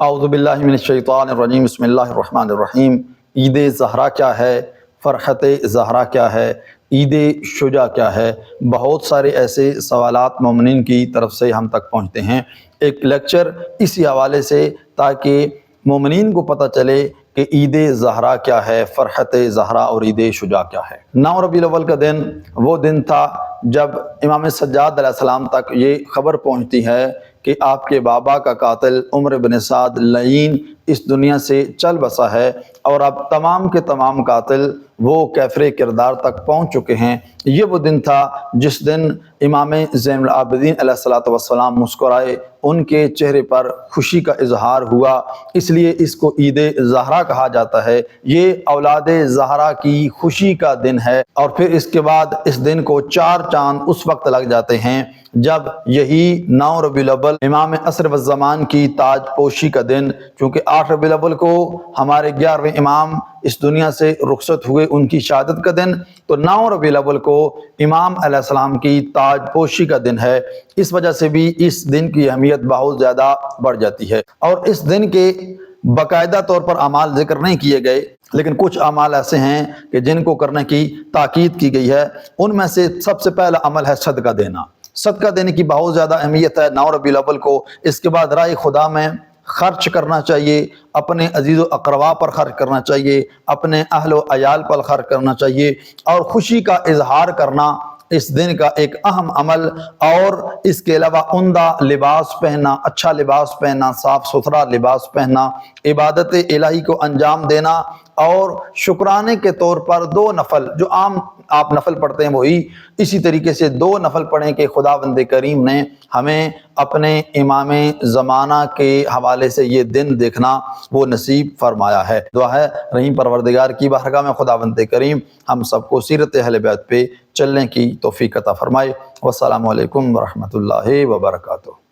اعوذ باللہ من الشیطان الرجیم، بسم اللہ الرحمن الرحیم۔ عید زہرا کیا ہے؟ فرحت زہرا کیا ہے؟ عید شجاع کیا ہے؟ بہت سارے ایسے سوالات مومنین کی طرف سے ہم تک پہنچتے ہیں۔ ایک لیکچر اسی حوالے سے تاکہ مومنین کو پتہ چلے کہ عید زہرا کیا ہے، فرحت زہرا اور عید شجاع کیا ہے۔ 9 ربیع الاول کا دن وہ دن تھا جب امام سجاد علیہ السلام تک یہ خبر پہنچتی ہے کہ آپ کے بابا کا قاتل عمر بن سعد لعین اس دنیا سے چل بسا ہے، اور اب تمام کے تمام قاتل وہ کیفر کردار تک پہنچ چکے ہیں۔ یہ وہ دن تھا جس دن امام زین العابدین علیہ الصلوۃ والسلام مسکرائے، ان کے چہرے پر خوشی کا اظہار ہوا، اس لیے اس کو عید زہرا کہا جاتا ہے۔ یہ اولاد زہرا کی خوشی کا دن ہے، اور پھر اس کے بعد اس دن کو 4 چاند اس وقت لگ جاتے ہیں جب یہی 9 ربیع الاول امام عصر والزمان کی تاج پوشی کا دن، چونکہ 8 ربیع الاول کو ہمارے 11ویں امام اس دنیا سے رخصت ہوئے، ان کی شہادت کا دن، تو 9 ربیع الاول کو امام علیہ السلام کی تاج پوشی کا دن ہے۔ اس وجہ سے بھی اس دن کی اہمیت بہت زیادہ بڑھ جاتی ہے، اور اس دن کے باقاعدہ طور پر اعمال ذکر نہیں کیے گئے، لیکن کچھ اعمال ایسے ہیں کہ جن کو کرنے کی تاکید کی گئی ہے۔ ان میں سے سب سے پہلا عمل ہے صدقہ دینا۔ صدقہ دینے کی بہت زیادہ اہمیت ہے 9 ربیع الاول کو۔ اس کے بعد راہ خدا میں خرچ کرنا چاہیے، اپنے عزیز و اقربا پر خرچ کرنا چاہیے، اپنے اہل و عیال پر خرچ کرنا چاہیے، اور خوشی کا اظہار کرنا اس دن کا ایک اہم عمل۔ اور اس کے علاوہ عمدہ لباس پہننا، اچھا لباس پہننا، صاف ستھرا لباس پہننا، عبادت الہی کو انجام دینا، اور شکرانے کے طور پر 2 نفل جو عام آپ نفل پڑھتے ہیں وہی اسی طریقے سے 2 نفل پڑھیں کہ خداوند کریم نے ہمیں اپنے امام زمانہ کے حوالے سے یہ دن دیکھنا وہ نصیب فرمایا ہے۔ دعا ہے رحیم پروردگار کی بارگاہ میں خداوند کریم ہم سب کو سیرت اہل بیت پہ چلنے کی توفیق عطا فرمائے۔ والسلام علیکم ورحمۃ اللہ وبرکاتہ۔